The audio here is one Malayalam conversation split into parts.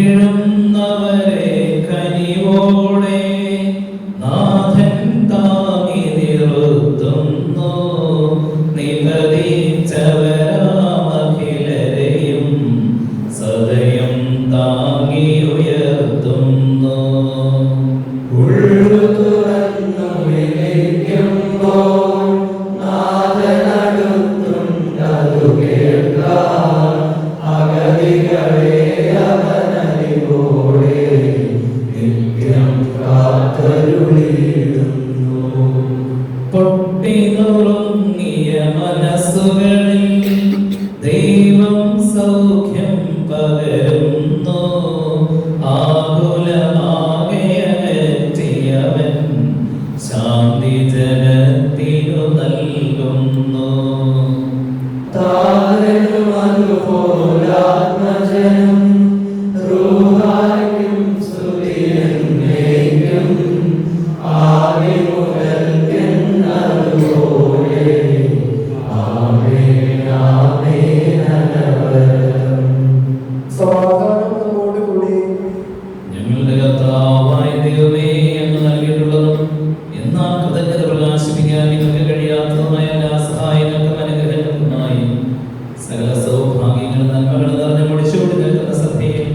വീഴുന്നവരെ കനിവ് നൽകുന്നു. ഞങ്ങളുടെ കർത്താവായ ദൈവമേ, അങ്ങ് നൽകിയിട്ടുള്ളതും എന്നാൽ കൃതജ്ഞത പ്രകാശിപ്പിക്കാൻ നിങ്ങൾക്ക് കഴിയാത്തതുമായ എല്ലാ സഹായങ്ങൾക്കും അനുഗ്രഹങ്ങൾക്കുമായി സകല സൗഭാഗ്യങ്ങളും നന്മകളും നിറഞ്ഞു മുടിച്ചുകൂടി നിൽക്കുന്ന സഭയിൽ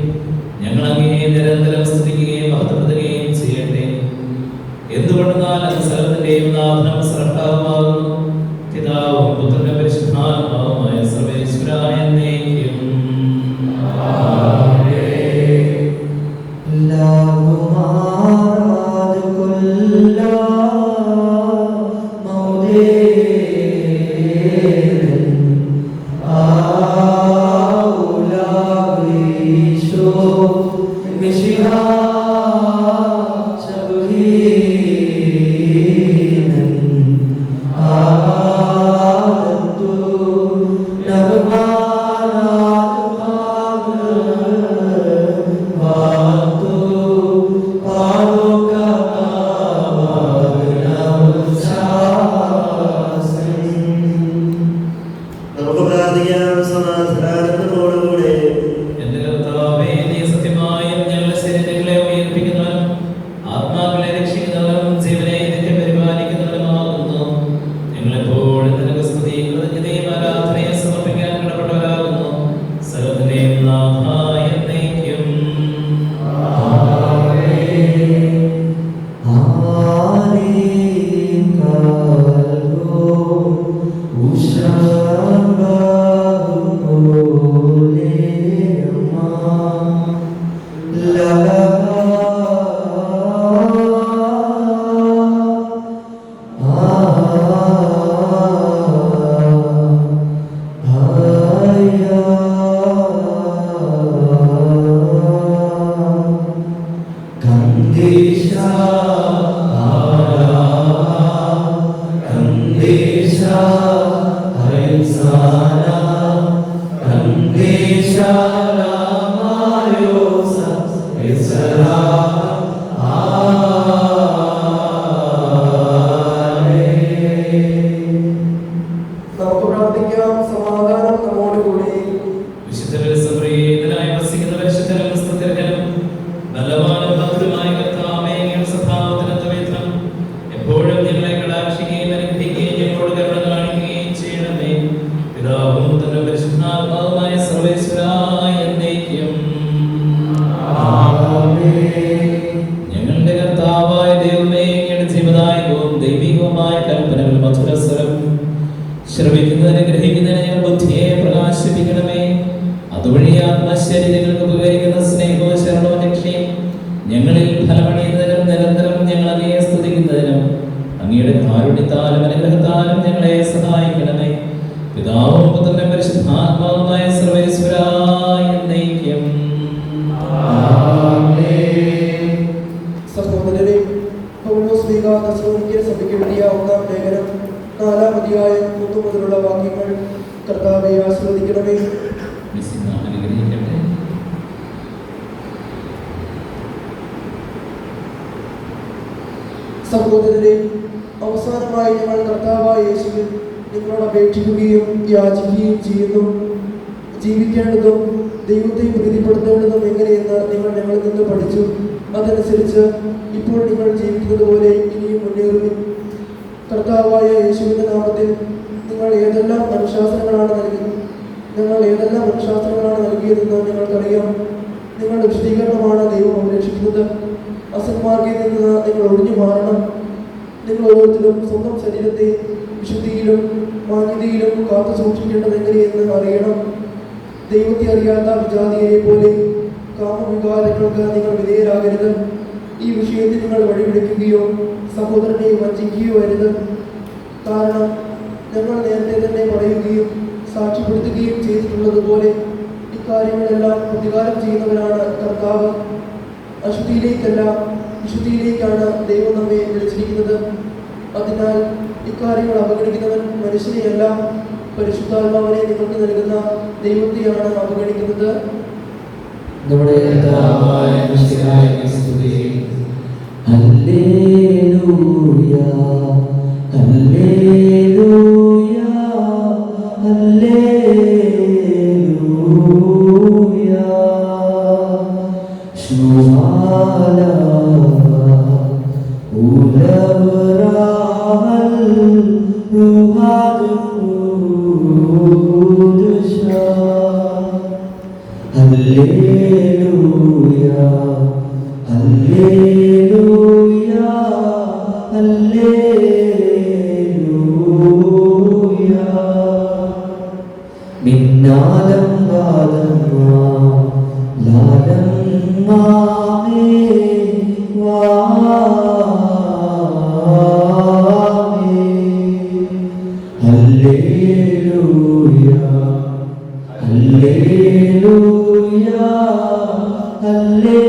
ഞങ്ങൾ അങ്ങയെ നിരന്തരം സ്തുതിക്കുകയും മഹത്വപ്പെടുത്തുകയും ചെയ്യട്ടെ. എന്തുകൊണ്ടെന്നാൽ അങ്ങ് സകലത്തിന്റെയും നാഥനും സ്രഷ്ടാവുമാകുന്നു. പിതാവും പുത്രനും പരിശുദ്ധാത്മാവുമായ സർവേശ്വരായ എന്നേക്കും. ഞങ്ങളുടെ കർത്താവായ ദൈവമേ, ജീവദായകവും ദൈവികവുമായ കൽപ്പനകൾ മധുരസ്വരം ശ്രവിക്കുന്നതിന് ഗ്രഹിക്കുന്നതിന് ഞങ്ങൾ ബുദ്ധിയെ പ്രകാശിപ്പിക്കണമേ. അതുവഴി ആത്മശരീരങ്ങൾക്ക് ഉപകരിക്കുന്ന സ്നേഹവും ശരണവും രക്ഷയും ഞങ്ങളിൽ ഫലമണിയുന്നതിനും നിരന്തരം ഞങ്ങൾ അങ്ങയെ സ്തുതിക്കുന്നതിനും അങ്ങയുടെ കാരുണ്യത്താലും അനുഗ്രഹത്താലും ഞങ്ങളെ സഹായിക്കണമേ. പിതാവും പുത്രനും പരിശുദ്ധാത്മാവുമായ സർവേശ്വരായ എന്നേക്കും. സഹോദരനെ, പൗലോസ് ശ്ലീഹാ തെസ്സലോനിക്യ സഭയ്ക്ക് എഴുതിയ ഒന്നാം ലേഖനം 4-ാം അധ്യായം 1 മുതലുള്ള വാക്യങ്ങൾ കർത്താവെ ആശീർവദിക്കണമേ. സഹോദരനെ, അവസാനമായി ഞങ്ങൾ കർത്താവായ യേശുവിൽ നിങ്ങളോട് അപേക്ഷിക്കുകയും യാചിക്കുകയും ചെയ്യുന്നു. ജീവിക്കേണ്ടതും ദൈവത്തെ പ്രീതിപ്പെടുത്തേണ്ടതും എങ്ങനെയെന്ന് നിങ്ങൾ ഞങ്ങളിൽ നിന്ന് പഠിച്ചു. അതനുസരിച്ച് ഇപ്പോൾ നിങ്ങൾ ജീവിക്കുന്നത് പോലെ ഇനിയും മുന്നേറുവിൻ. കർത്താവായ യേശുവിന്റെ നാമത്തിൽ ഞങ്ങൾ ഏതെല്ലാം അനുശാസനങ്ങളാണ് നൽകിയതെന്ന് ഞങ്ങൾക്കറിയാം. നിങ്ങളുടെ വിശദീകരണമാണ് ദൈവം അപേക്ഷിക്കുന്നത്. അസന്മാർഗിൽ നിന്ന് നിങ്ങൾ ഒഴിഞ്ഞു മാറണം. നിങ്ങൾ ഓരോരുത്തരും സ്വന്തം ശരീരത്തെ വിശുദ്ധിയിലും മാന്യതയിലും കാത്തു സൂക്ഷിക്കേണ്ടത് എങ്ങനെയെന്ന് അറിയണം. ദൈവത്തെ അറിയാത്ത വിജാതിയെ പോലെ കാമവികാരങ്ങൾക്ക് നിങ്ങൾ വിധേയരാകരുത്. ഈ വിഷയത്തിൽ നിങ്ങൾ വഴിപിടിക്കുകയോ സഹോദരനെ വഞ്ചിക്കുകയോ അരുത്. കാരണം ഞങ്ങൾ നേരത്തെ തന്നെ പറയുകയും സാക്ഷ്യപ്പെടുത്തുകയും ചെയ്തിട്ടുള്ളതുപോലെ ഇക്കാര്യങ്ങളെല്ലാം പ്രതികാരം ചെയ്യുന്നവരാണ് കർത്താവ്. അശുദ്ധിയിലേക്കല്ല, വിശുദ്ധിയിലേക്കാണ് ദൈവം നമ്മെ വിളിച്ചിരിക്കുന്നത്. അതിനാൽ ഇക്കാര്യങ്ങൾ അവഗണിക്കുന്നവൻ മനുഷ്യനെയല്ല, പരിശുദ്ധാത്മാവിനെ നിങ്ങൾക്ക് നൽകുന്ന ദൈവത്തെയാണ് അവഗണിക്കുന്നത്. നമ്മുടെ കർത്താവായ മിശിഹായ്ക്ക് സ്തുതി. ഹല്ലേലൂയ ഹല്ലേലൂയ ഹല്ലേലൂയ. ശുഭാല ഉലവറാൽ റുഹാദുഷ. ഹല്ലേലൂയ ഹല്ലേലൂയ ഹല്ലേലൂയ. മിന്നാലം വാദമാ ലാലമാമേ വാമേ. ഹല്ലേലൂയ ഹല്ലേലൂയ ഹല്ലേലൂയ.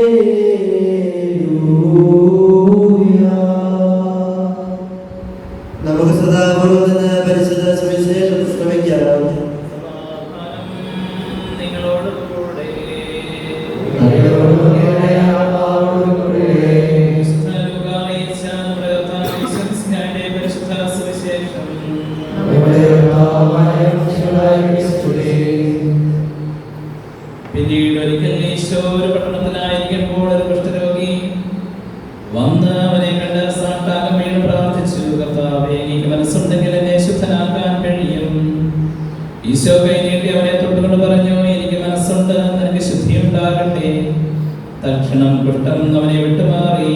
നമുക്ക് സദാപൂർവ്വം പരിശുദ്ധ സുവിശേഷം ശ്രമിക്കാം. നിങ്ങളോടുകൂടെ പരിശുദ്ധ സുവിശേഷം പിന്നീട് ഒരിക്കൽ ഈശോ ഒരു പട്ടണത്തിലായിരിക്കുമ്പോൾ ഒരു കുഷ്ഠരോഗി വന്ന് അവനെ കണ്ട് സാഷ്ടാംഗം വീണ് പ്രാർത്ഥിച്ചു, കർത്താവേ, എനിക്ക് മനസ്സുണ്ടെങ്കിൽ എന്നെ ശുദ്ധനാക്കാൻ കഴിയും. ഈശോ കൈ നീട്ടി അവനെ തൊട്ടുകൊണ്ട് പറഞ്ഞു, എനിക്ക് മനസ്സുണ്ട്, നിനക്ക് ശുദ്ധിയുണ്ടാകട്ടെ. തക്ഷണം കുഷ്ഠം അവനെ വിട്ടുമാറി.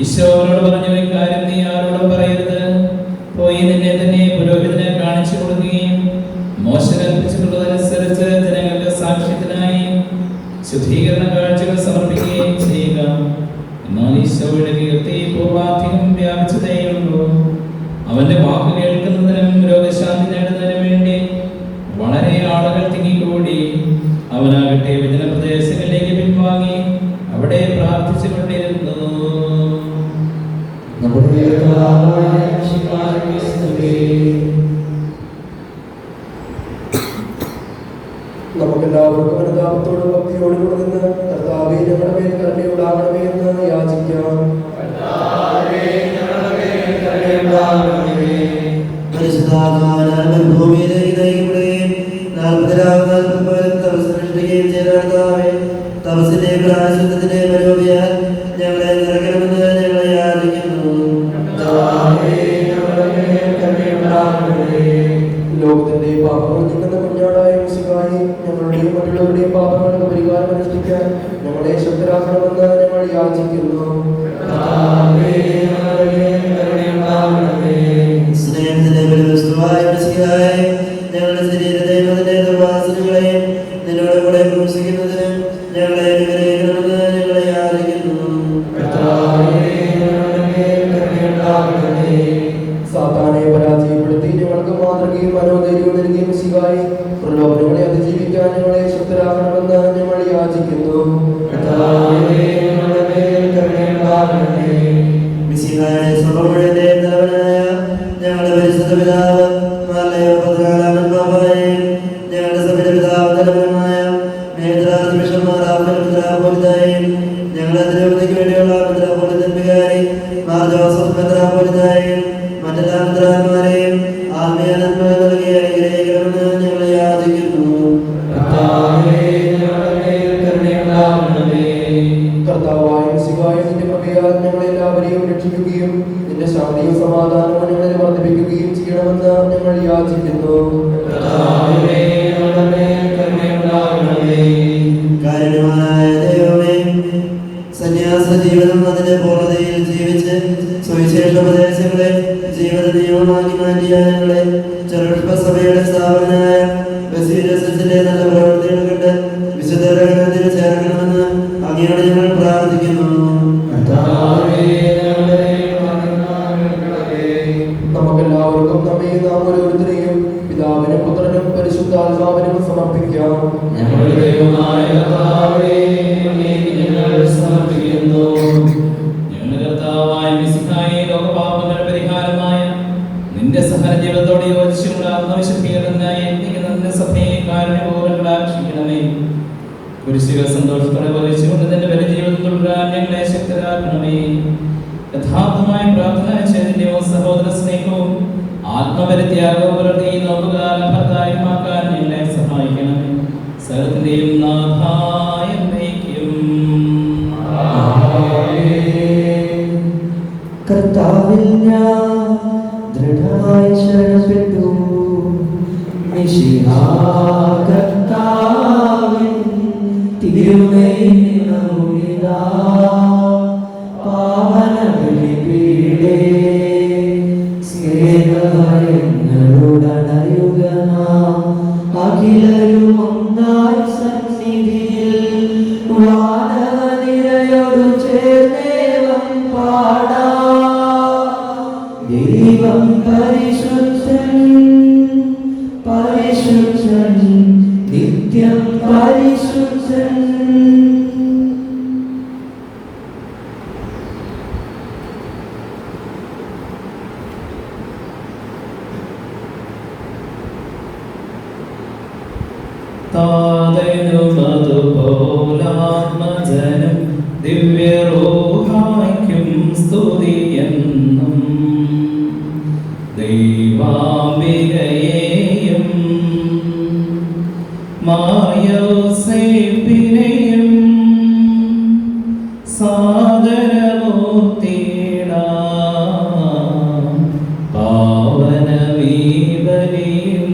ഈശോ അവനോട് പറഞ്ഞു, ഇക്കാര്യം നീ ആരോടും പറയരുത്. പോയി നിന്നെ തന്നെ പുരോഹിതനെ കാണിച്ചു കൊടുക്കുകയും മോശ കൽപ്പിച്ചിട്ടുള്ളതനുസരിച്ച് ജനങ്ങളുടെ സാക്ഷ്യത്തിനായി ശുദ്ധീകരണ കാഴ്ചകൾ സമർപ്പിക്കുകയും ചെയ്യുക. എന്നാൽ ഈശോയുടെ കീർത്തി പൂർവാധികം വ്യാപിച്ചതേയുള്ളൂ. അവന്റെ വാക്ക് കേൾക്കുന്നതിനും രോഗശാന്തി നേടുന്നതിനും വേണ്ടി വളരെ ആളുകൾ തിങ്ങിക്കൂടി. അവനാകട്ടെ വിജന പ്രദേശങ്ങളിലേക്ക് പിൻവാങ്ങി അവിടെ പ്രാർത്ഥിച്ചുകൊണ്ടിരുന്നു. നമുക്കെല്ലാവർക്കും അനുതാപത്തോടും ഭക്തിയോടും കൂടെ നിന്ന് കർത്താവേ, ഞങ്ങളുടെ മേൽ കരുണയുണ്ടാകണമേ എന്ന് യാചിക്കാം. പരിശുദ്ധാത്മാവിനാൽ ഭൂമിയിലേക്ക് നയിക്കപ്പെടുകയും 40 രാവും 40 പകലും തപസ്സ് അനുഷ്ഠിക്കുകയും ചെയ്ത കർത്താവേ, തപസ്സിന്റെ പ്രായശ്ചിത്തത്തിന്റെ മനോബിയാൽ ഞങ്ങളെ നിറയ്ക്കണമെന്ന് ഞങ്ങളെ യാചിക്കുന്നു. ലോകത്തിന്റെ പാപങ്ങൾ നീക്കുന്ന കുഞ്ഞാടായ മിശിഹായേ, ഞങ്ങളുടെയും മറ്റുള്ളവരുടെയും പാപങ്ങൾക്ക് പരിഹാരം അനുഷ്ഠിക്കാൻ ഞങ്ങളെ ശക്തരാക്കണമെന്ന് ഞങ്ങൾ യാചിക്കുന്നു. സ്നേഹത്തിന്റെ ബലിവസ്തുവായ മിശിഹായേ, ഞങ്ങളുടെ ശരീരത്തെയും അതിന്റെ ദുർവാസനകളെയും നിന്നോട് കൂടെ ക്രൂശിക്കുന്നതിന് ഞങ്ങളെ അനുഗ്രഹിക്കണമെന്ന് ഞങ്ങളെ യാചിക്കുന്നു. സാത്താനെ പരാജയപ്പെടുത്തി ഞങ്ങൾക്ക് മാതൃകയും മനോധൈര്യവും നൽകിയ മിശിഹായേ, പ്രലോഭനങ്ങളെ അതിജീവിക്കാൻ ഞങ്ങളെ ശക്തരാക്കണമെന്ന് ഞങ്ങൾ യാചിക്കുന്നു. മിശിഹായുടെ സ്വഭാവത്തിന്റെ തലവനായ ഞങ്ങളുടെ പരിശുദ്ധ പിതാവ് മാർലയോപദ്രാലാമൻ ബാബായെയും ഞങ്ങളുടെ സഭയുടെ പിതാവ് തലവനായ മെത്രാപോലിതായെയും ഞങ്ങളുടെ തിരുവനന്തപുരത്തേക്ക് വേണ്ടിയുള്ള മെത്രാപോലിത്തൻ വികാരി മാർ ജോസഫ് മെത്രാപോലിതായെയും മറ്റെല്ലാ മെത്രാന്മാരെയും ആത്മീയാനന്ദ നൽകി അനുഗ്രഹിക്കണമെന്ന് ഞങ്ങൾ യാചിക്കുന്നു. കർത്താവായ മിശിഹായേ, നിന്റെ കൃപയാൽ ഞങ്ങളെല്ലാവരെയും രക്ഷിക്കുകയും നിന്റെ ശാന്തിയും സമാധാനവും ഞങ്ങളിൽ വർദ്ധിപ്പിക്കുകയും ചെയ്യണമെന്ന് ഞങ്ങൾ യാചിക്കുന്നു. കാരുണ്യവാനായ ദൈവമേ, സന്യാസ ജീവിതം അതിന്റെ പൂർണ്ണതയിൽ ജീവിച്ച് സുവിശേഷോപദേശങ്ങളെ ജീവിത നിയമമാക്കി മാറ്റിയ ഞങ്ങളെ ചെറുപ്പ സഭയുടെ സ്ഥാപകനായ ബസീലസിന്റെ നല്ല പ്രവർത്തികൾ കണ്ട് വിശുദ്ധത്തിൽ ചേർക്കണമെന്ന് അങ്ങയോട് ഞങ്ങൾ പ്രാർത്ഥിക്കുന്നു. നമുക്കെല്ലാവർക്കും നമ്മെ നാം ഓരോരുത്തരെയും പിതാവിനും പുത്രനും പരിശുദ്ധാത്മാവിനും സമർപ്പിക്കാം. ഞങ്ങളുടെ ദൈവമായ കർത്താവേ, അങ്ങേക്ക് ഞങ്ങൾ സമർപ്പിക്കുന്നു. ഞങ്ങളുടെ കർത്താവായ മിശിഹായേ, ലോകപാപങ്ങളുടെ പരിഹാരമായ കുരിശുകൾ സന്തോഷത്തോടെ വഹിച്ചുകൊണ്ട് നിന്റെ വലിയ ജീവിതം തുടരാൻ ഞങ്ങളെ ശക്തരാക്കണമേ. യഥാർത്ഥമായ പ്രാർത്ഥന ചൈതന്യവും സഹോദര സ്നേഹവും ആത്മപരിത്യാഗവും പുലർത്തി നോമ്പുകാലം ഭർത്തായമാക്കാൻ ഞങ്ങളെ സഹായിക്കണമേ. സകലത്തിന്റെയും നാഥായ നയിക്കും. കർത്താവിൽ ഞാൻ ദൃഢമായി ശരണപ്പെട്ടു. മിശിഹാ കർത്താവിൻ തിരുമേനിതാ പാവന ബലിപീഠേ സ്നേഹങ്ങളുടനയുക അഖിലരും ഒന്നായി സന്നിധിയിൽ വാനനിരയോടു ചേർന്നേവം പാടാ. ദൈവം പരിശുദ്ധൻ പരിശുദ്ധൻ നിത്യം പരിശുദ്ധൻ. താതനും അതുപോലാത്മജനും ദിവ്യരൂഹായ്ക്കും സ്തുതിയെന്നും ദൈവാംബികയെയും മാർയോസേപ്പിനെയും സാദരമൂർത്തിയിടാം പാവനമീ ബലിയിൽ.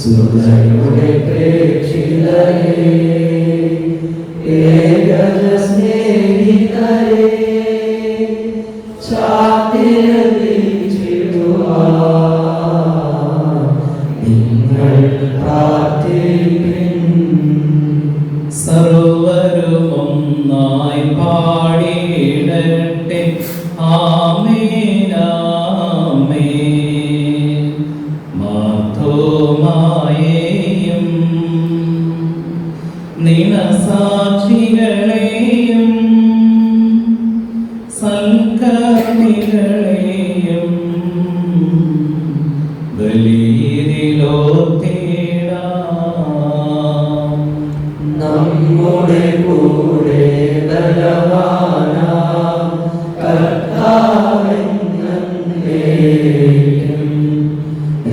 സുരയുടെ പ്രേക്ഷിതരേ ഏകജ സ്നേഹിതരേ നിങ്ങൾ പ്രാർത്ഥിപ്പിൻ. സർവരും ഒന്നായി പാടിയിടട്ടെ ആമേൻ ആമേൻ. മാർത്തോമായെയും നിണസാക്ഷികളെയും സൽക്കർമ്മികളെയും ബലിയിലോർത്തിടാം. നമ്മുടെ കൂടെ ബലവാനാം കർത്താവെന്നേക്കും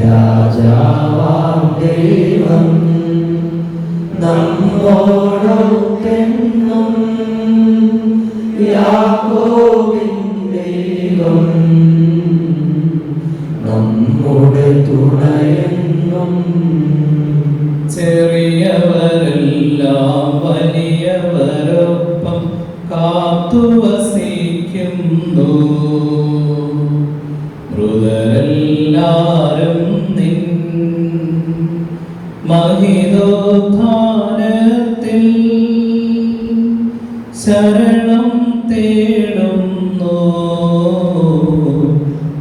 രാജാവാം ദൈവം നമ്മോടൊക്കെന്നും യാക്കോബിൻ ദൈവം നമ്മുടെ തുണയെന്നും. ചെറിയവരെല്ലാം വലിയവരൊപ്പം കാത്തുവസിക്കുന്നു. മൃതരെല്ലാരും നിൻ മഹിതോത്ഥാനത്തിൽ ശരണം തേടുന്നു.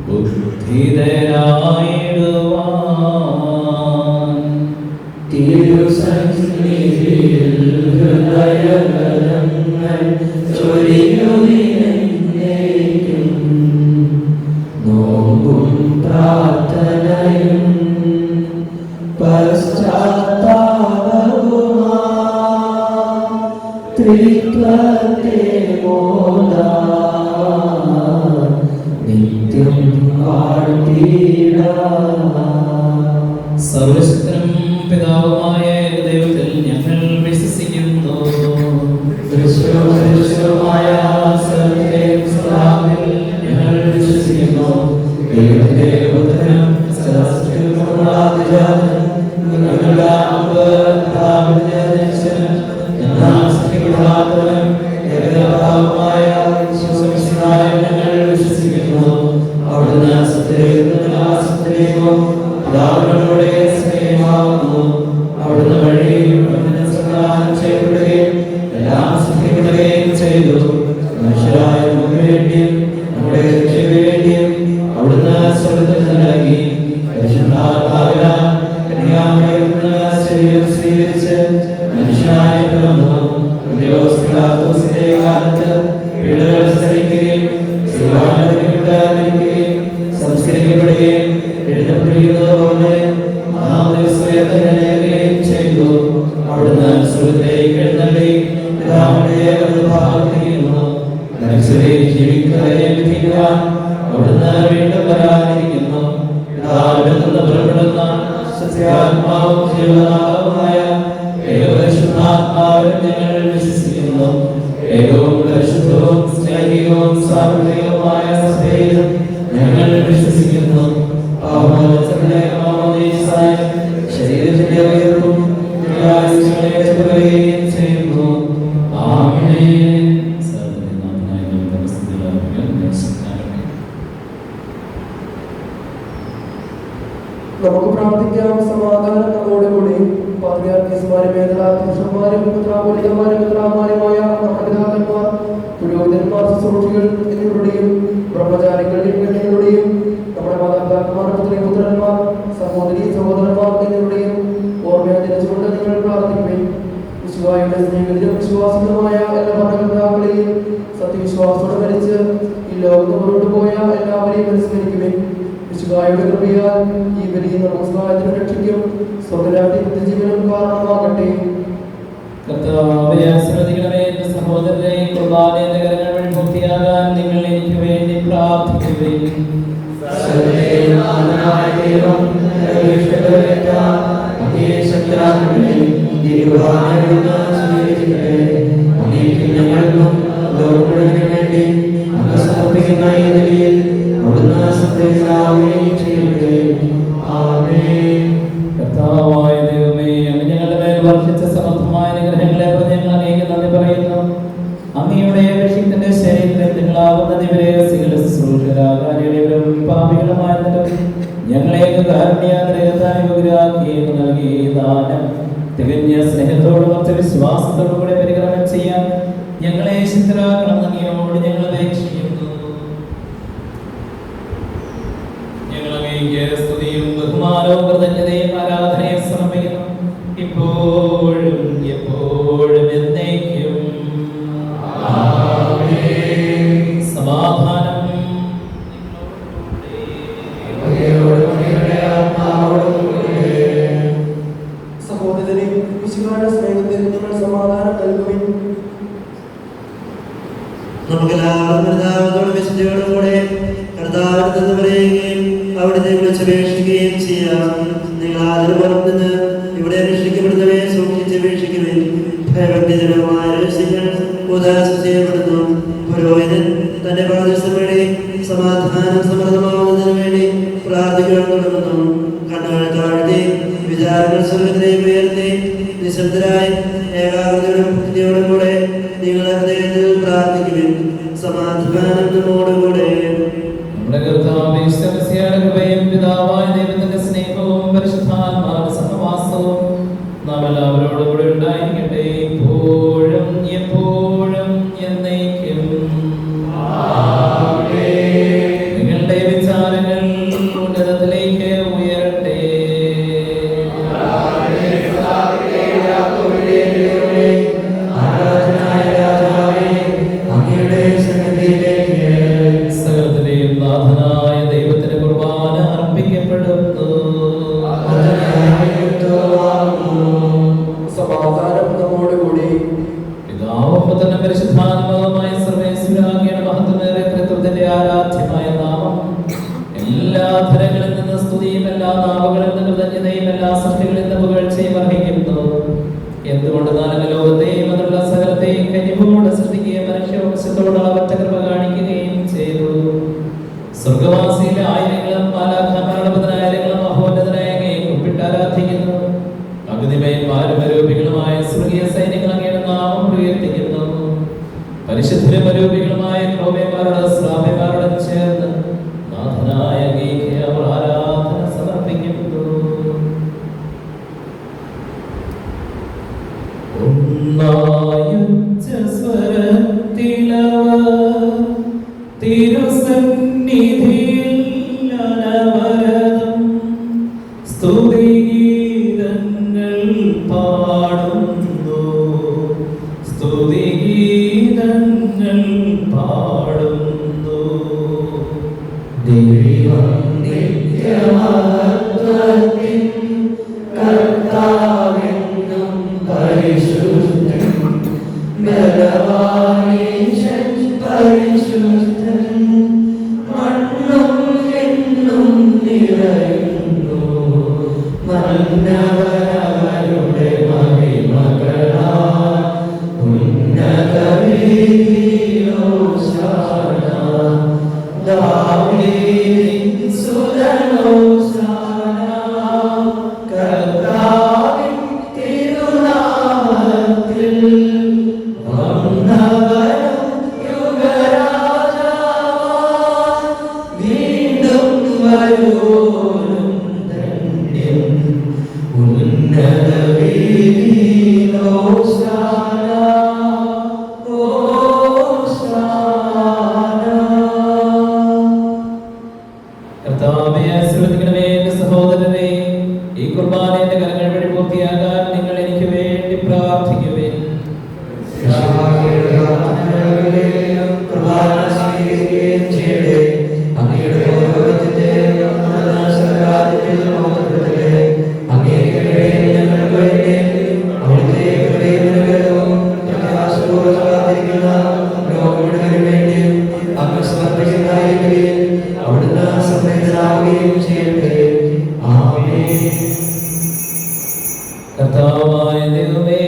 ബുദ്ധിതരായിടുവാൻ തിരുസന്നിധിയിൽ ഹൃദയകരങ്ങൾ ചൊരിയുന്നേക്കും. നോമ്പും പ്രാർത്ഥനയും പശ്ചാത്താപവുമാ ത്രിത്വത്തെ മോദാൻ നിത്യം വാഴ്ത്തിടാം. സർവശക്തനും പിതാവുമായ ദൈവത്തിൽ ഞങ്ങൾ വിശ്വസിക്കുന്നു. ദൃശ്യമായ സത്യത്തെയും സത്യത്തിൽ ഞങ്ങൾ വിശ്വസിക്കുന്നു. ദൈവത്തിന്റെ പുത്രനും സൃഷ്ടികർത്താവുമായ ഞങ്ങളുടെ പിതാവിന്റെ ദേശനും ഞങ്ങൾ സൃഷ്ടിക്കപ്പെടാത്തവനും ഏകപിതാവുമായ യേശുക്രിസ്തുവിൽ ഞങ്ങൾ വിശ്വസിക്കുന്നു. അവിടുന്ന് സത്യവും പിതാവിനോടെ സ്നേഹമാകുന്നു. അവിടുന്ന് വഴി സംവിധാനം ചെയ്യപ്പെടുകയും എല്ലാം സൃഷ്ടിക്കപ്പെടുകയും ചെയ്തു. മനുഷ്യരായ നമുക്ക് വേണ്ടിയും നമ്മുടെ രക്ഷയ്ക്ക് വേണ്ടിയും അവിടുന്ന് സ്വർഗ്ഗത്തിൽ നൽകി. പരിശുദ്ധാത്മാവിനാൽ കന്യാമറിയത്തിൽ ശരീരം സ്വീകരിച്ച് മനുഷ്യനായി പിറന്നു. കാലത്ത് പീഡകൾ അവിടുന്ന് സ്വർഗ്ഗത്തിലേക്ക് എഴുന്നള്ളി പിതാവിന്റെ വലതുഭാഗത്തിരിക്കുന്നു. മനുഷ്യരെ ജീവിക്കുന്നവരെ വിധിക്കുവാൻ അവിടുന്ന് വീണ്ടും വരാനിരിക്കുന്നു. പിതാവിൽ നിന്ന് പുറപ്പെടുന്ന സത്യാത്മാവും ജീവനാഥവുമായ ഏകപരിശുദ്ധാത്മാവിൽ ഞങ്ങൾ വിശ്വസിക്കുന്നു. ഏകവും പരിശുദ്ധവും സ്നേഹികവും സാർവത്രികവുമായ സഭയിൽ ഞങ്ങൾ വിശ്വസിക്കുന്നു. പാപമോചനത്തിന്റെ മാമോദീസായ ശരീരത്തിന്റെ ഉയർപ്പും നിത്യായുസ്സുകളെ തുടരുകയും ചെയ്യുന്നു. ആമേൻ. നമുക്ക് പ്രാർത്ഥിക്കാം. സമാധാനം നമ്മോടുകൂടി. പാത്രിയാർക്കീസുമാരും മേധാപുരുഷന്മാരും പുത്രാപുരിതന്മാരും പുത്രാമാരുമായ നമ്മുടെ പിതാക്കന്മാർ, പുരോഹിതന്മാർ, ശുശ്രൂഷികൾ എന്നിവരുടെയും ബ്രഹ്മചാരികൾ എന്നിവരുടെയും നമ്മുടെ മാതാപിതാക്കന്മാർ, പുത്രന്മാർ, സഹോദരി സഹോദരന്മാർ എന്നിവരുടെയും ഓർമ്മയെ തിരിച്ചുകൊണ്ട് നിങ്ങൾ പ്രാർത്ഥിക്കുകയും വിശ്വാസിയുടെ സ്നേഹിതരും വിശ്വാസികളുമായ എല്ലാ ഭരണകർത്താക്കളെയും സത്യവിശ്വാസത്തോടെ മരിച്ച് ഈ ലോകത്ത് മുന്നോട്ട് പോയ എല്ലാവരെയും അനുസ്മരിക്കുകയും വിശുദ്ധായുടെ കൃപയാൽ ഈ വലിയ നമസ്കാരത്തിന് രക്ഷയ്ക്കും സ്വർഗ്ഗരാജ്യത്തിന്റെ ജീവനും കാരണമാകട്ടെ. കർത്താവേ, ആശീർവദിക്കണമേ. എന്റെ സഹോദരനെ കുർബാനയുടെ കരങ്ങൾ വഴി പൂർത്തിയാകാൻ നിങ്ങൾ എനിക്ക് വേണ്ടി പ്രാർത്ഥിക്കുകയും കർത്താവായ ദൈവമേ, അങ്ങ് ഞങ്ങളുടെ മേൽ വർഷിച്ച സമർത്ഥമായ അനുഗ്രഹങ്ങളെ പ്രതി ഞങ്ങൾ അങ്ങേക്ക് നന്ദി പറയുന്നു. അങ്ങയുടെ അഭിഷേകത്തിന്റെ ശരീരത്തിൽ നിങ്ങളാകുന്ന ദിവരേവസികളുടെ ശുശ്രൂഷകരാകാരികളും പാപികളുമായിരുന്നിട്ടും ഞങ്ങളെ കാരുണ്യാഗ്രഹത്തായി യോഗ്യരാക്കിയും നൽകി ദാനം തികഞ്ഞ സ്നേഹത്തോടും വിശ്വാസത്തോടും കൂടെ പരിക്രമം ചെയ്യാൻ ഞങ്ങളെ ശുദ്ധരാക്കണം അങ്ങയോട് ഞങ്ങൾ അപേക്ഷിക്കുന്നു. ഞങ്ങൾ അങ്ങേക്ക് സ്തുതിയും ബഹുമാനവും കൃതജ്ഞതയും ആരാധനയും സമർപ്പിക്കുന്നു, ഇപ്പോഴും എപ്പോഴും എന്നേക്കും. സമാധാനം സഹോദരനെ വിശുദ്ധരുടെ സ്നേഹത്തിൽ നിങ്ങൾ സമാധാനം നൽകുകയും നമുക്കെല്ലാവരും വിശുദ്ധിയോടും കൂടെ കർത്താവിൽ നിന്ന് പറയുകയും അവിടുത്തെ വിളിച്ചപേക്ഷിക്കുകയും ചെയ്യാം. നിങ്ങൾ ആദരപുറം നിന്ന് ഇവിടെ രക്ഷിക്കപ്പെടുന്നവയെ സൂക്ഷിച്ചപേക്ഷിക്കുകയും ഭയഭക്തിജനകമായ രഹസ്യങ്ങൾ ഉദാസം ചെയ്യപ്പെടുന്നു. പുരോഹിതൻ തന്റെ പ്രാദേശിക വേണ്ടി സമാധാനം സമൃദ്ധമാവുന്നതിന് വേണ്ടി പ്രാർത്ഥിക്കാൻ തുടങ്ങുന്നു. കണ്ണുകൾ താഴ്ത്തി വിചാരങ്ങൾ സ്വർഗ്ഗത്തിലേക്ക് ഉയർത്തി നിശബ്ദരായി ഏകാഗ്രതയോടും ഭക്തിയോടും കൂടെ നിങ്ങളുടെ ഹൃദയത്തിൽ പ്രാർത്ഥിക്കുവിൻ. സമാധാനം നമ്മോടുകൂടെ. നമ്മുടെ കർത്താവേ, ഈശ്വരമിശിഹായുടെ കൃപയും പിതാവായ ദൈവത്തിന്റെ സ്നേഹവും പരിശുദ്ധാത്മാവിന്റെ സഹവാസവും നാം എല്ലാവരോടും കൂടെ ഉണ്ടായിരിക്കട്ടെ, ഇപ്പോഴും എപ്പോഴും എന്നേക്കും. നിങ്ങളുടെ വിചാരങ്ങൾ ഉന്നതത്തിലേക്ക് ഉയരട്ടെ. സകലത്തിന്റെയും നാഥനായ ദൈവത്തിന് കുർബാന അർപ്പിക്കപ്പെടുന്നു. സമാധാനം നമ്മോടുകൂടി. പിതാവും പുത്രനും പരിശുദ്ധാത്മാവുമായ സർവ്വേശ്വരാകിയ മഹത്വമേറിയ ത്രിത്വത്തിന്റെ ആരാധ്യമായ നാമം എല്ലാ ധരങ്ങളിൽ നിന്ന് സ്തുതിയും എല്ലാ നാമങ്ങളിൽ നിന്ന് കൃതജ്ഞതയും എല്ലാ സൃഷ്ടികളിൽ നിന്ന് പുകഴ്ചയും അർഹിക്കുന്നു. എന്തുകൊണ്ട് നാല് ലോകത്തെയും അതിലുള്ള സകലത്തെയും കനിവോടെ സൃഷ്ടിക്കുകയും മനുഷ്യവംശത്തോട് അളവറ്റ കൃപ കാണിക്കുകയും ചെയ്തു. സ്വർഗവാസിയിലെ ആയിരങ്ങളും മാലാഖമാരുടെ പതിനായിരങ്ങളും മഹോന്നതനായ അങ്ങയെ കുമ്പിട്ട് ആരാധിക്കുന്നു. അഗ്നിമയന്മാരും അരൂപികളുമായ സ്വർഗീയ സൈന്യങ്ങൾ അങ്ങയുടെ നാമം പ്രകീർത്തിക്കുന്നു. പരിശുദ്ധരും അരൂപികളുമായ ക്രോവ്യന്മാരുടെ ശ്രാവ്യന്മാരോട് ചേർന്ന് നാഥനായ അങ്ങേക്ക് അവർ ആരാധന സമർപ്പിക്കുന്നു. ഒന്നായുച്ച സ്വരത്തിലവർ തിരുസന്നിധിയിൽ അനവരതം സ്തുതിഗീതങ്ങൾ പാടുന്നു, സ്തുതിഗീതങ്ങൾ പാടുന്നു. ദൈവം നിത്യമഹത്വത്തിൻ കർത്താവെന്നും പരിശുദ്ധൻ ബലവാനീശൻ പരിശുദ്ധൻ മണ്ണും എന്നും നിറയുന്നു മന്നവനവരുടെ മഹിമകളാ ഉന്നത വീതിയോശാന ദാവീദിൻ സുതനോശാന കർത്താവിൻ തിരുനാമത്തിൽ വന്നവനും യുഗരാജാവാൻ വീണ്ടും വരുവോനും ധന്യൻ ഉന്നത വീതിയോശാന കർത്താവേ, ആശീർവദിക്കണമേ എന്റെ സഹോദരനെ. ഈ കുർബാന എന്റെ കരങ്ങൾ വഴി പൂർത്തിയാകാൻ നിങ്ങൾ എനിക്ക് വേണ്ടി പ്രാർത്ഥിക്കുവിൻ. അവിടുന്ന് സമയത്താവുകയും ചെയ്യട്ടെ. ആമേൻ. കർത്താവായ ദൈവമേ,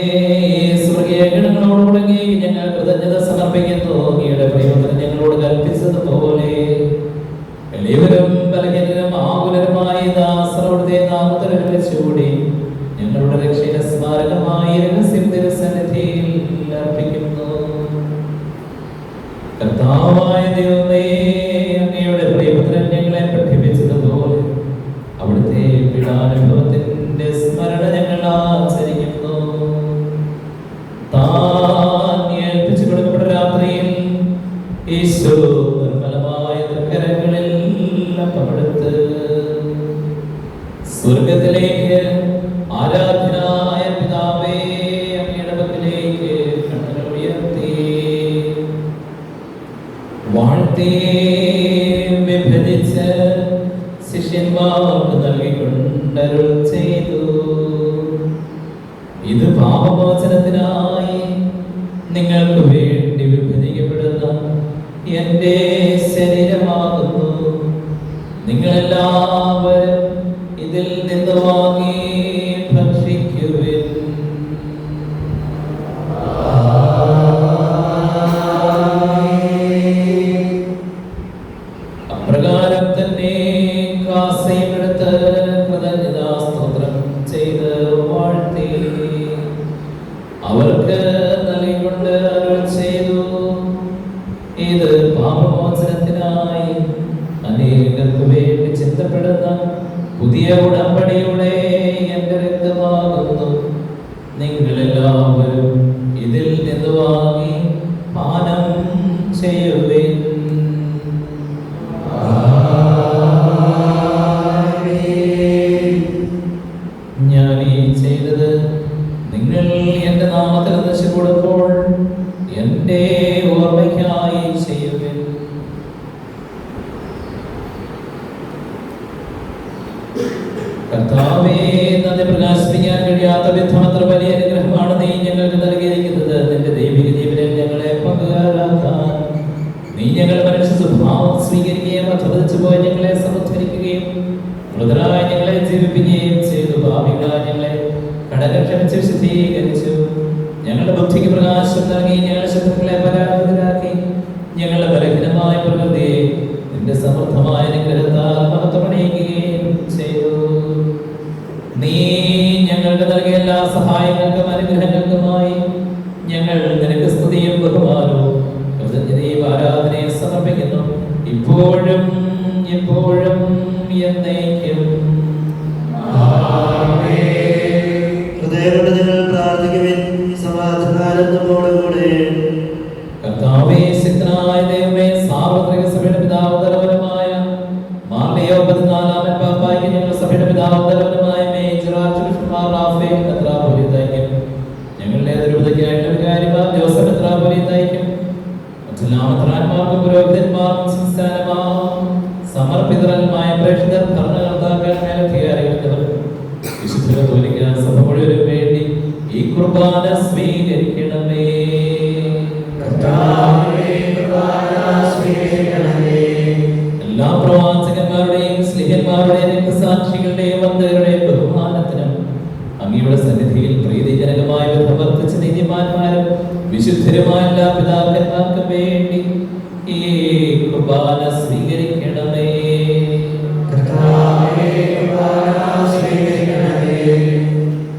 സ്വർഗീയ ഗണങ്ങളോടുകൂടെ ഞങ്ങൾ കൃതജ്ഞത സമർപ്പിക്കുന്നു. അങ്ങയുടെ പ്രിയപുത്രൻ ഞങ്ങളോട് കൽപ്പിച്ചതുപോലെ എളിയവരും ബലഹീനരും ആകുലരുമായി ദാസരുടെ നാമത്തിൽ വിളിച്ചുകൂടി ഞങ്ങളുടെ രക്ഷയുടെ സ്മാരകമായി രഹസ്യം തിരുസന്നിധിയിൽ അർപ്പിക്കുന്നു. കർത്താവായ ദൈവമേ, അങ്ങയുടെ പ്രിയപുത്രൻ ഞങ്ങളെ പഠിപ്പിച്ചതുപോലെ അവിടുത്തെ പീഡാനുഭവത്തിന്റെ സ്മരണ ഞങ്ങൾ ആചരിക്കുന്നു. താൻ ഏൽപ്പിച്ചു കൊടുക്കപ്പെട്ട രാത്രിയിൽ ഈശോ നിർമ്മലമായ തൃക്കരങ്ങളിൽ പകർത്ത് സ്വർഗത്തിലേക്ക് ആരാധനായ പിതാവേ അങ്ങയുടെ പക്കലേക്ക് കണ്ണുകൾ ഉയർത്തി വാഴ്ത്തി വിഭജിച്ച് ശിഷ്യന്മാർക്ക് നൽകിക്കൊണ്ടരുൾ ചെയ്തു. ഇത് പാപമോചനത്തിനായി നിങ്ങൾക്ക് വേണ്ടി വിഭജിക്കപ്പെടുന്ന എന്റെ ശരീരമാകുന്നു. നിങ്ങളെല്ലാവരും ഇതിൽ നിന്ന് വാങ്ങി ഭക്ഷിക്കുവിൻ. അപ്രകാരം തന്നെ കാസയുമെടുത്ത് കൃതജ്ഞതാസ്തോത്രം ചെയ്ത് വാഴ്ത്തി അവർക്ക് നൽകിക്കൊണ്ട് അരുൾ ചെയ്തു. ഇത് പാപമോചനത്തിനായി അനേകർക്ക് വേണ്ടി ചിന്തപ്പെടുന്ന പുതിയ ഉടമ്പടിയുടെ എന്റെ രക്തമാകുന്നു. നിങ്ങളെല്ലാവരും ഇതിൽ നിന്ന് വാങ്ങി പാനം ചെയ്യുവിൻ. ഞാൻ ഈ ചെയ്തത് നിങ്ങൾ എന്റെ നാമത്തിൽ നശിപ്പെടുമ്പോൾ എന്റെ ഓർമ്മയ്ക്കായി ചെയ്യുവിൻ. കർത്താവേ, നന്ദി പ്രകാശിപ്പിക്കാൻ കഴിയാത്ത വിധമത്ര വലിയ അനുഗ്രഹമാണ് നീ ഞങ്ങൾക്ക് നൽകിയിരിക്കുന്നത്. നിന്റെ ദൈവിക ജീവനിൽ ഞങ്ങളെ പങ്കുകാരാക്കാൻ നീ ഞങ്ങളുടെ മനുഷ്യ സ്വഭാവം സ്വീകരിക്കുകയും അധപതിച്ചു പോയി ഞങ്ങളെ സമുദ്ധരിക്കുകയും മൃതരായ ഞങ്ങളെ ജീവിപ്പിക്കുകയും ചെയ്തു. ഭാവികളായ ഞങ്ങളെ കടകൾ ക്ഷമിച്ച് വിശുദ്ധീകരിച്ചു. ഞങ്ങളുടെ ബുദ്ധിക്ക് പ്രകാശം നൽകി ഞങ്ങളുടെ ശത്രുക്കളെ പരാജിതരാക്കി. ഞങ്ങളുടെ ബലഹീനമായ പ്രകൃതിയെ നിന്റെ സമൃദ്ധമായ അനുഗ്രഹത്താൽ മഹത്വമണിയിക്കുകയും ചെയ്തു. നീ ഞങ്ങൾക്ക് നൽകിയ എല്ലാ സഹായങ്ങൾക്കും അനുഗ്രഹങ്ങൾക്കുമായി ഞങ്ങൾ നിനക്ക് സ്തുതിയും ബഹുമാനവും കൃതജ്ഞതയും ആരാധനയും സമർപ്പിക്കുന്നു. ഇപ്പോഴും എപ്പോഴും എന്നേക്കും. ഹൃദയം കൊണ്ട് നിങ്ങൾ പ്രാർത്ഥിക്കുവിൻ. സമാധാനം നമ്മോടുകൂടെ. കർത്താവേ, ശക്തനായ ദൈവമേ, സാർവത്രിക സഭയുടെ പിതാവ് തലവനുമായ മാർലിയോ 14 പാപ്പായ്ക്ക് ഞങ്ങൾ സഭയുടെ പിതാവ് തലവനുമായ മേജർ ആർച്ച് ബിഷപ്പ് മാർ റാഫേൽ മെത്രാപ്പൊലീത്തായ്ക്കും ഞങ്ങളുടെ രൂപതയ്ക്കായിട്ട് വികാരിമാർ ജോസഫ് മെത്രാപ്പൊലീത്തായ്ക്കും മറ്റെല്ലാ മെത്രാന്മാർക്കും പുരോഹിതന്മാർക്കും സംസ്ഥാനമാം സമർപ്പിതരന്മായ പ്രേക്ഷിതർ ഭരണകർത്താക്കൾ മേലധികാരികൾ വിശുദ്ധ കത്തോലിക്ക സഭ മുഴുവനും വേണ്ടി ഈ കുർബാന സ്വീകരിക്കണമേ. എല്ലാ പ്രവാചകന്മാരുടെയും സ്ലിഹന്മാരുടെയും രക്തസാക്ഷികളുടെയും വന്ദകരുടെയും ബഹുമാനത്തിനും അങ്ങയുടെ സന്നിധിയിൽ പ്രീതിജനകമായ വിധം വർത്തിച്ച നീതിമാന്മാരും വിശുദ്ധരുമായ എല്ലാ പിതാക്കന്മാർക്കും വേണ്ടി ഈ കുർബാന സ്വീകരിക്കണമേ.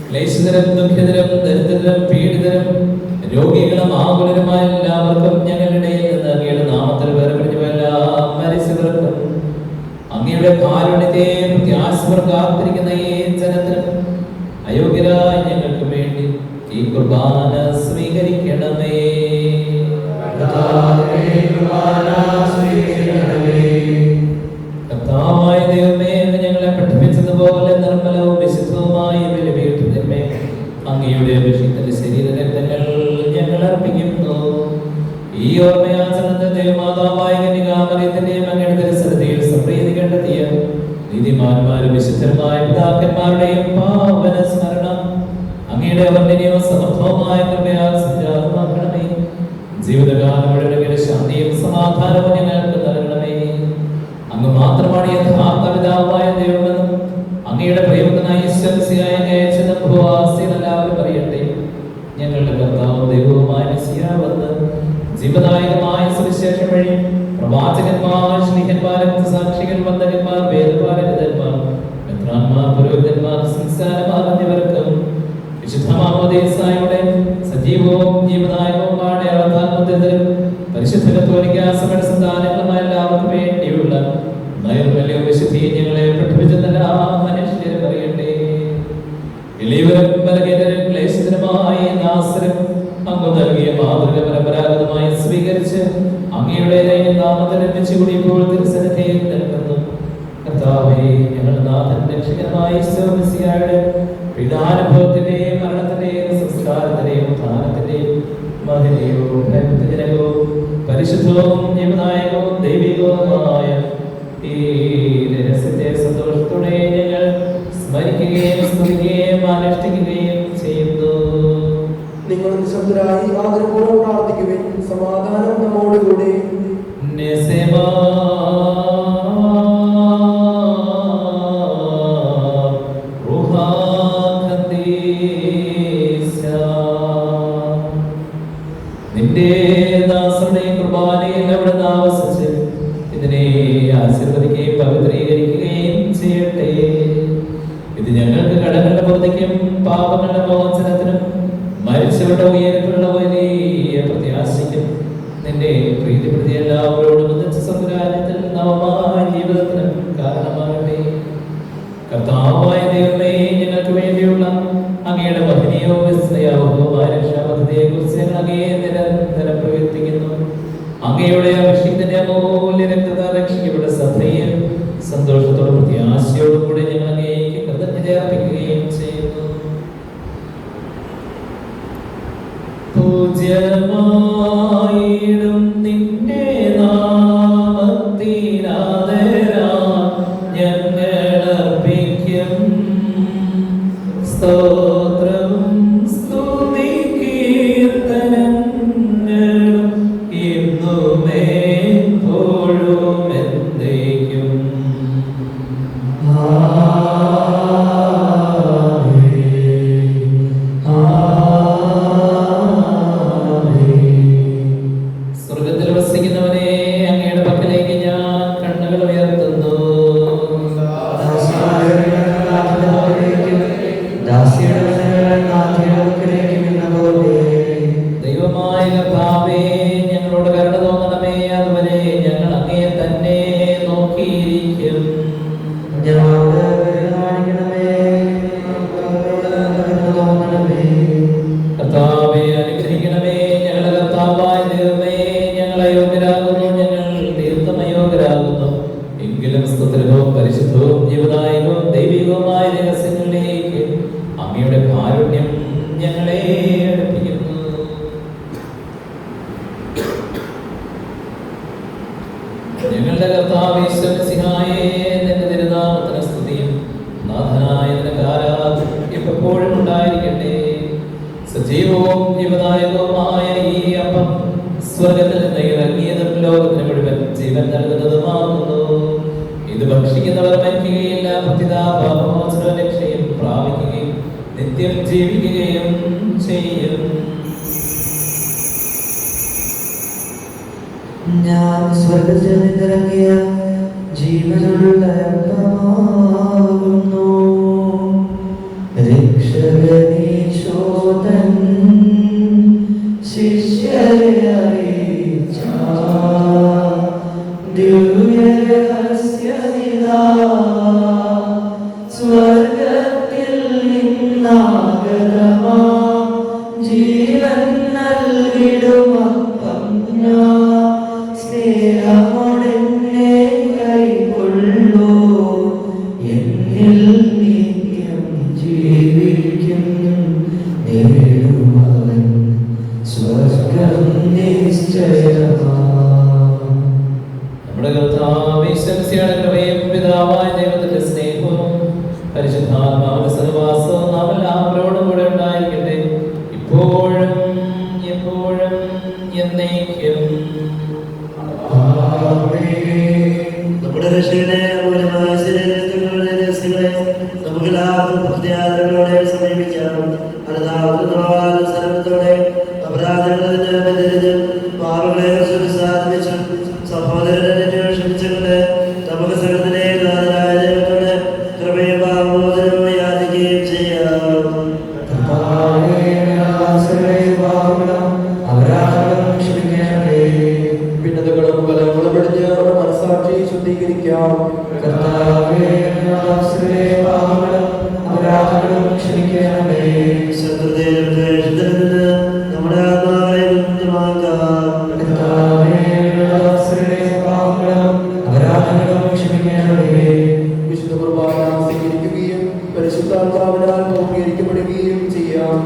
ക്ലേശിതരും ദുഃഖിതരും ദരിദ്രരും പീഡിതരും രോഗികളും ആകുലരുമായ എല്ലാവർക്കും ഞങ്ങളുടെ നിന്ന് അങ്ങയുടെ നാമത്തിൽ വേർപിരിഞ്ഞ എല്ലാ മരിച്ചവർക്കും അങ്ങയുടെ കാരുണ്യത്തെ പ്രത്യാശവർ കാത്തിരിക്കുന്ന ഈ ജനത്തിനും അയോഗ്യരായ ഞങ്ങൾക്ക് വേണ്ടി ഈ കുർബാന സ്വീകരിക്കണമേ. കർത്താവായ ദൈവമേ, ഞങ്ങളെ പഠിപ്പിച്ചതുപോലെ നിർമ്മലവും വിശുദ്ധവുമായ ബലിപീഠത്തിന്മേൽ അങ്ങയുടെ അഭിഷിക്തന്റെ ശരീരരക്തങ്ങൾ ഞങ്ങൾ അർപ്പിക്കുന്നു. ഈ ഓർമ്മയാചരണത്തെ ദൈവമാതാവായ കന്യകാമറിയത്തിന്റെയും അങ്ങയുടെ തിരുസന്നിധിയിൽ സംപ്രീതി കണ്ടെത്തിയ നീതിമാന്മാരും വിശുദ്ധരുമായ പിതാക്കന്മാരുടെയും പാവന സ്മരണം അങ്ങയുടെ അവർണ്ണനീയവും സമർത്ഥവുമായ കൃപയാൽ സംജാതമാക്കണമേ. ജീവിതകാലം മുഴുവൻ ശാന്തിയും സമാധാനവും ഞങ്ങൾക്ക് നൽകണമേ. അങ്ങ് മാത്രമാണ് യഥാർത്ഥ പിതാവായ ദൈവമെന്നും അങ്ങയുടെ പ്രിയപ്പെട്ടനായ ഈശ്വരസിയായ അയച്ചത് ഉപവാസികൾ എല്ലാവരും അറിയട്ടെ. ഞങ്ങളുടെ കർത്താവും ദൈവവുമായ മെസ്സിയാ വന്ന് ജീവദായകമായ സുവിശേഷം വഴി പ്രവാചകന്മാർ, ശ്ലീഹന്മാർ, സാക്ഷികൾ, വന്ദകന്മാർ, വേദപാരകന്മാർ, മെത്രാന്മാർ, പുരോഹിതന്മാർ, സംസ്കാരമാർ എന്നിവർക്കും വിശുദ്ധ മാമോദീസായുടെ സജീവവും ജീവദായകവുമായ അവതാരമുദ്രിതരും പരിശുദ്ധ കത്തോലിക്കാ സഭയുടെ സന്താനങ്ങളുമായ എല്ലാവർക്കും വേണ്ടിയുള്ള നൈർമല്യവും വിശുദ്ധിയും ഞങ്ങളെ പഠിപ്പിച്ചെന്ന എല്ലാ മനുഷ്യരും അറിയട്ടെ. എളിയവരും ബലഹീനരും ക്ലേശിതരുമായ നാസരും അങ്ങ് നൽകിയ മാതൃക പരമ്പരാഗതമായി സ്വീകരിച്ച് അങ്ങയുടെ നാമത്തിൽ രമിച്ചുകൂടി ഇപ്പോൾ തിരുസന്നിധിയിൽ നിൽക്കുന്നു. കർത്താവേ, ഞങ്ങളുടെ നാഥൻ രക്ഷകനായ ഈശോമിശിഹായുടെ പീഡാനുഭവത്തിന്റെയും മരണത്തിന്റെയും സംസ്കാരത്തിന്റെയും ഉത്ഥാനത്തിന്റെയും മഹനീയവും ഭക്തജനകവും പരിശുദ്ധവും ജീവനായകവും ദൈവികവുമായ ഈ രഹസ്യത്തെ സന്തോഷത്തോടെ ഞങ്ങൾ സ്മരിക്കുകയും സ്തുതിക്കുകയും അനുഷ്ഠിക്കുകയും ചെയ്യുന്നു. നിങ്ങൾ നിശബ്ദരായി ആദരപൂർവ്വം പ്രാർത്ഥിക്കുവിൻ. സമാധാനം നമ്മോടുകൂടെ. നിന്റെ ദാസരുടെ കുർബാനയിൽ അവിടുന്ന് ആവസിച്ച് ഇതിനെ ആശീർവദിക്കുകയും പവിത്രീകരിക്കുകയും ചെയ്യട്ടെ. ഇത് ഞങ്ങൾക്ക് കടങ്ങളുടെ പൂർത്തിക്കും പാപങ്ങളുടെ മോചനത്തിനും മരിച്ചവരുടെ ഉയരത്തിലുള്ള വലിയ പ്രത്യാശയ്ക്കും നിന്റെ പ്രീതിപ്പെടുത്തി എല്ലാവരോടും ഒന്നിച്ച് സ്വർഗ്ഗരാജ്യത്തിൽ നവമായ ജീവിതത്തിനും കാരണമാകട്ടെ. കർത്താവായ ദൈവമേ, ഞങ്ങൾക്ക് വേണ്ടിയുള്ള അങ്ങയുടെ മഹനീയവും വിസ്മയാവഹവുമായ രക്ഷാപദ്ധതിയെ കുറിച്ച് ഞങ്ങൾ അങ്ങയെ നിരന്തരം പ്രവർത്തിക്കുന്നു. അങ്ങയുടെ അഭിഷിക്തന്റെ അമൂല്യ രക്തത്താൽ രക്ഷിക്കപ്പെട്ട സഭയിൽ സന്തോഷത്തോടും പ്രത്യാശയോടും കൂടെ ഞങ്ങൾ അങ്ങേക്ക് കൃതജ്ഞത അർപ്പിക്കുകയും ചെയ്യുന്നു. പൂജ്യമായിടും നിന്റെ നാമത്തിനാദരാം ഞങ്ങൾ അർപ്പിക്കും സ്തോത്രവും സ്തുതി കീർത്തനങ്ങളും ഇന്നുമേ എപ്പോഴും എന്നേക്കും. സ്വർഗ സജീവവും ജീവദായകവുമായ ഈ അപ്പം സ്വർഗത്തിൽ നിന്ന് ഇറങ്ങിയതും ലോകത്തിന് മുഴുവൻ ജീവൻ നൽകുന്നതുമാകുന്നു. ഇത് ഭക്ഷിക്കുന്നവർ മരിക്കുകയില്ല, പാപമോചന രക്ഷയും പ്രാപിക്കുകയും നിത്യം ജീവിക്കുകയും ചെയ്യും. ഞാൻ സ്വർഗത്തിൽ നിന്നിറങ്ങിയ ജീവനുള്ള അപ്പമാകുന്നു. രക്ഷകനീശോതൻ ശിഷ്യരെ അറിയിച്ച ദിവ്യരഹസ്യമിതാ, സ്വർഗത്തിൽ നിന്നാഗതമാ ജീവൻ നൽകിടുമപ്പം ഞാൻ സ്നേഹമോടെന്നെ കൈക്കൊള്ളൂ. എന്നിൽ നിത്യം ജീവിക്കും, നേടുമവൻ സ്വർഗം നിശ്ചയമാ. നമ്മുടെ കർത്താവേ, ഈശോയുടെ കൃപയും പിതാവായ ദൈവത്തിന്റെ സ്നേഹവും പരിശുദ്ധാത്മാവിന്റെ സഹവാസവും നാം എല്ലാവരോടും കൂടെ ഉണ്ടായിരിക്കട്ടെ, ഇപ്പോഴും എപ്പോഴും എന്നേക്കും. നമ്മുടെ രക്ഷകനെ അമൂല്യമായ ശരീരങ്ങളുടെ രഹസ്യങ്ങളെ നമുക്കെല്ലാവർക്കും ഭക്തിയാദരങ്ങളോടെ സമീപിക്കാം. അനുസരണത്തോടെ അപരാധങ്ങളിൽ ബന്ധിച്ച് പാപങ്ങളെ സാധിച്ചു സഹോദരനെ ക്ഷമിച്ചുകൊണ്ട് നമുക്ക് സകലത്തിലെ നാഥനായ ദൈവത്തോട് കൃപയും പാപമോചനവും യാചിക്കുകയും ചെയ്യാം. ഭിന്നതകളും ബലങ്ങളും വെടിഞ്ഞ് നമ്മുടെ മനസ്സാക്ഷി ശുദ്ധീകരിക്കാം. ശത്രുതയിലും ദ്വേഷത്തിലും നിന്ന് നമ്മുടെ ആത്മാക്കളെ മുക്തമാക്കാം. വിശുദ്ധ കുർബാന സ്വീകരിക്കുകയും പരിശുദ്ധാത്മാവിനാൽ പൂർത്തീകരിക്കപ്പെടുകയും ചെയ്യാം.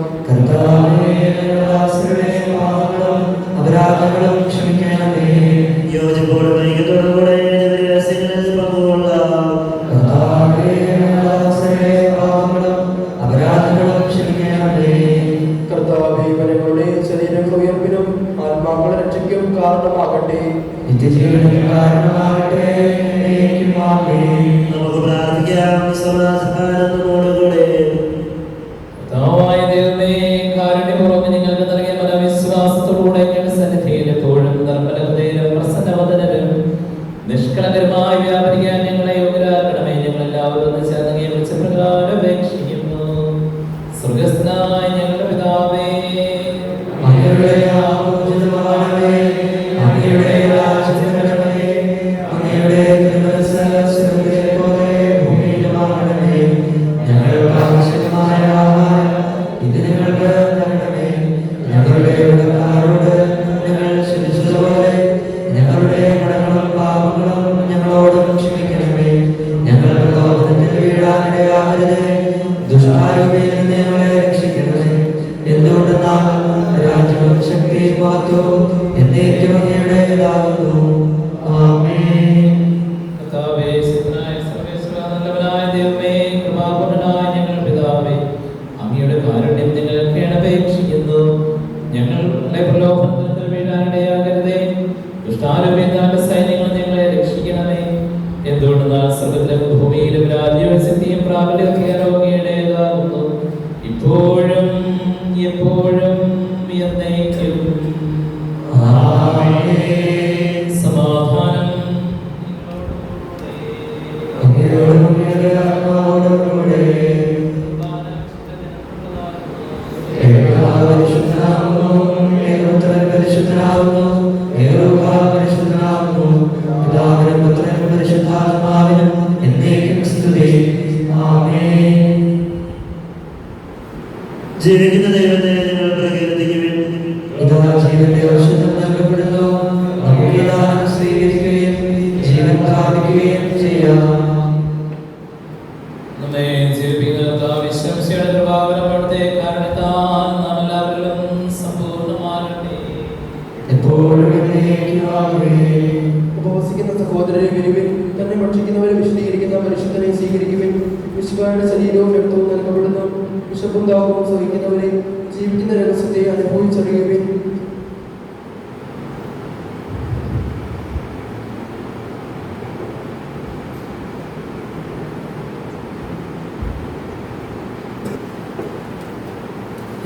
യോജിപ്പോടും ഐക്യത്തോടും കൂടെ രഹസ്യങ്ങളിൽ പങ്കുകൊള്ളാം. കർത്താവേ, വരങ്ങളുടെ ശരീരങ്ങളുടെ ഉയർപ്പിനും ആത്മാക്കളുടെ രക്ഷയ്ക്കും കാരണമാകട്ടെ. നമുക്ക് പ്രാർത്ഥിക്കാം. സമാധാനത്തോടുകൂടെ കർത്താവായ ദൈവമേ, കാരുണ്യപൂർവ്വം നിങ്ങൾക്ക് നൽകിയ മനോവിശ്വാസത്തോടുകൂടെ ഞങ്ങളുടെ സന്നിധിയിൽ എപ്പോഴും നിർമ്മലഹൃദയരും പ്രസന്നവദനരും നിഷ്കളങ്കരുമായി വ്യാപരിക്കാൻ ഞങ്ങളെ യോഗ്യരാക്കണമേ. ഞങ്ങളെല്ലാവരും ഒന്ന് ചേർന്ന് വിളിച്ച പ്രകാരം അപേക്ഷിക്കുന്നു. സ്വർഗസ്ഥനായ ഞങ്ങളുടെ പിതാവേ, അങ്ങയുടെ അങ്ങയുടെ ഭൂമിയിലുമാകണമേ. ഞങ്ങൾക്ക് ആവശ്യമായ ആഹാരം ഇത് ഞങ്ങൾക്ക് തരണമേ. ഞങ്ങളുടെ കടക്കാരോട് ഞങ്ങൾ ക്ഷമിച്ചതുപോലെ ഞങ്ങളുടെ കടങ്ങളും പാപങ്ങളും ഞങ്ങളോടും ക്ഷമിക്കണമേ. ഞങ്ങൾക്ക് ലോകത്തിന്റെ വീഴാനിടയാകരുതേ, ദുഷ്ടാരൂപിയിൽ നിന്ന് ഞങ്ങളെ രക്ഷിക്കണമേ. എന്തുകൊണ്ടെന്നാൽ രാജ്യവും ശക്തിയും മഹത്വവും എന്നേക്കും അങ്ങയുടേതാകുന്നു. ആമേൻ. കർത്താവേ, ശക്തനായ സർവ്വേശ്വര, നല്ലവനായ ദൈവമേ, കൃപാപൂർണ്ണനായ ഞങ്ങളുടെ പിതാവേ, അങ്ങയുടെ കാരുണ്യം ഞങ്ങൾക്ക് അപേക്ഷിക്കുന്നു. ഞങ്ങളുടെ പ്രലോഭനത്തിൽ വീഴാനിടയാകരുതേ, ദുഷ്ടാരൂപിയുടെ സൈന്യങ്ങൾ ഞങ്ങളെ രക്ഷിക്കണമേ. എന്തുകൊണ്ടെന്നാൽ സ്വർഗ്ഗത്തിലും ഭൂമിയിലും രാജ്യവും ശക്തിയും പ്രാബല്യമൊക്കെ അങ്ങയുടേതാകുന്നു, ഇപ്പോഴും എപ്പോഴും എന്നേക്കും. ആമേൻ. സമാധാനം അങ്ങയോടും അങ്ങയുടെ ആത്മാവോടും കൂടെ പരിശുദ്ധനാകുന്നു, ഏകപുത്രൻ പരിശുദ്ധനാകുന്നു, ഏകരൂപ പരിശുദ്ധനാകുന്നു, പിതാവിനും പുത്രനും പരിശുദ്ധാത്മാവിനും എന്നേക്കും സ്തുതി. ആമേൻ. ജീവിക്കുന്ന ദൈവത്തെ ഞങ്ങൾ പ്രകീർത്തിക്കുവിൻ. ഇതാ ജീവന്റെ ഔഷധം നൽകപ്പെടുന്നു. നമുക്ക് ദാനം സ്വീകരിക്കുകയും ജീവൻ പ്രാപിക്കുകയും ചെയ്യാം. നമ്മെ ജീവിപ്പിക്കുന്ന കർത്താവേ, ഈശോയുടെ കൃപാവരം അവിടുത്തെ കാരണത്താൽ നാം എല്ലാവരിലും സമ്പൂർണ്ണമാകട്ടെ. എപ്പോഴും എന്നേക്കും. ആമേൻ. ഉപവസിക്കുന്ന സഹോദരരെ വരുവിൻ, തന്നെ ഭക്ഷിക്കുന്നവരെ വിശദീകരിക്കുന്ന പരിശുദ്ധനെ സ്വീകരിക്കുവിൻ. വിശുദ്ധയുടെ ശരീരവും രക്തവും നൽകപ്പെടുന്നു. വിശപ്പും ദാഹവും സഹിക്കുന്നവരെ ജീവിക്കുന്ന രഹസ്യത്തെ അനുഭവിച്ചറിയുവിൻ.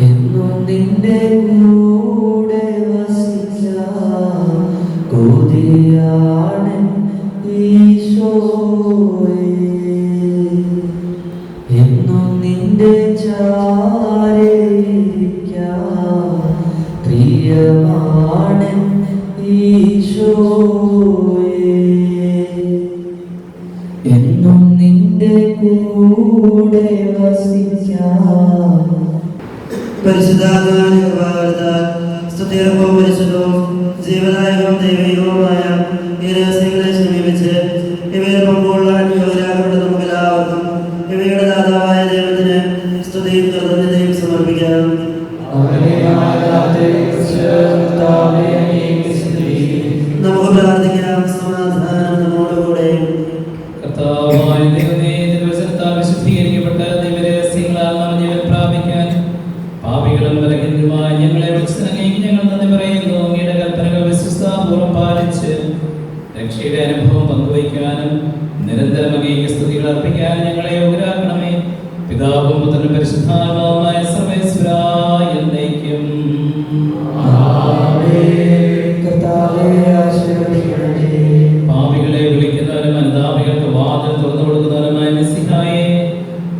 എന്നും നിന്റെ കൂടെ വസിച്ച കൊതിയാണ് ഈശോയേ. എന്നും നിന്റെ ചാരിക്കാൻ പ്രിയമാണ് ഈശോയേ. എന്നും നിന്റെ കൂടെ വസിക്കാൻ സ്തുതിർപ്പവും പരിശുദ്ധവും ജീവനായകവും ദൈവികവുമായ ഈ രഹസ്യങ്ങളെ സമീപിച്ച് ഇവയിൽ പങ്കുകൊള്ള യോഗ്യരാകപ്പെട്ട നമുക്കെല്ലാവർക്കും ഇവയുടെ ദാതാവായ ദൈവത്തിന് സ്തുതിയും കൃതജ്ഞതയും സമർപ്പിക്കാം. നമുക്ക് പ്രാർത്ഥിക്കാം. സമാധാനം നമ്മോടുകൂടെ. കർത്താവായ ദൈവമേ, തിരുവചനത്താൽ വിശുദ്ധീകരിക്കപ്പെട്ട ദൈവരഹസ്യങ്ങളാൽ നാം ജീവൻ പ്രാപിക്കാൻ പാപികളും ബലഹീനരുമായ ഞങ്ങളെ വിളിച്ചങ്ങേക്ക് ഞങ്ങൾ നന്ദി പറയുന്നു. അങ്ങയുടെ കൽപ്പനകൾ വിശ്വസ്താപൂർവ്വം പാലിച്ച് രക്ഷയുടെ അനുഭവം പങ്കുവയ്ക്കാനും നിരന്തരം അങ്ങേക്ക് സ്തുതികൾ അർപ്പിക്കാനും ഞങ്ങളെ യോഗ്യരാക്കണമേ. പിതാവും പുത്രനും പരിശുദ്ധാത്മാവുമായ സർവേശ്വരായ എന്നേക്കും. പാപികളെ വിളിക്കുന്നവരും അനുതാപികൾക്ക് വാതിൽ തുറന്നു കൊടുക്കുന്നവരുമായ മെസ്സിഹായെ,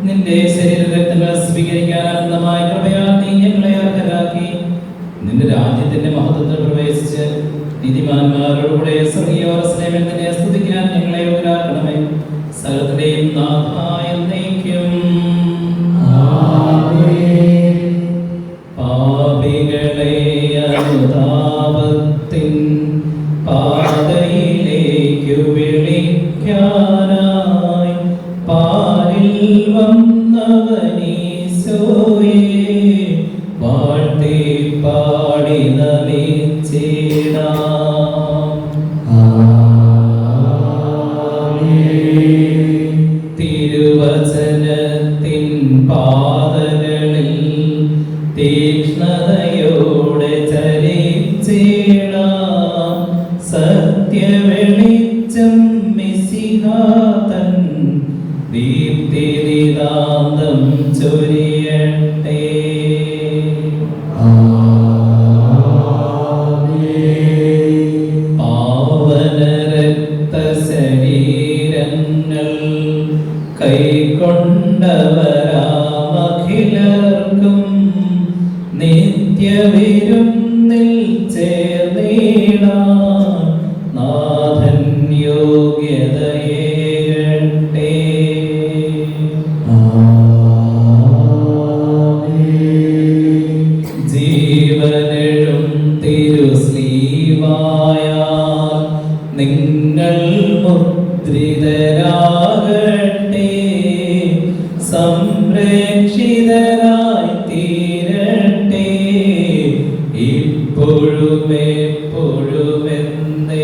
നിന്റെ ശരീരരക്തങ്ങൾ സ്വീകരിക്കാൻ അനന്തമായ കൃപയാൽ നീ ഞങ്ങളെ അർഹരാക്കി നിന്റെ രാജ്യത്തിന്റെ മഹത്വത്തിൽ പ്രവേശിച്ച് നീതിമാന്മാരോടുകൂടെ സ്വർഗീയവരസ്നേഹം നിന്നെ സ്തുതിക്കാൻ ഞങ്ങളെ യോഗ്യരാക്കണമേ. സകലത്തിന്റെയും നാഥായ എന്നേക്കും. പാപികളെ അനുതാപത്തിൻ പാതയിലേക്കു വിളിക്കാനായി പാലിൽ വന്നവനീശോയെ വാഴ്ത്തി പാടി നമിച്ചിടാം. തിരുവചനത്തിൻ പാതകളിൽ തീക്ഷ്ണതയോടെ ചരിച്ചിടാം. സത്യവെളിച്ചം മിശിഹാതൻ ദീപ്തിനിതാന്തം ചൊരിയട്ടെ. പാവനരക്തശരീരങ്ങൾ കൈക്കൊണ്ടവരാമഖിലർക്കും നിത്യവിരുന്നിൽ ചേർന്നിടാൻ നാഥൻ യോഗ്യതയേകട്ടെ. ജീവനെഴും തിരുസ്ലീവായ നിങ്ങൾ മുദ്രിതരാകട്ടെ. സംരക്ഷിതരായി തീരട്ടെ ഇപ്പോഴും എപ്പോഴും എന്നേക്കും.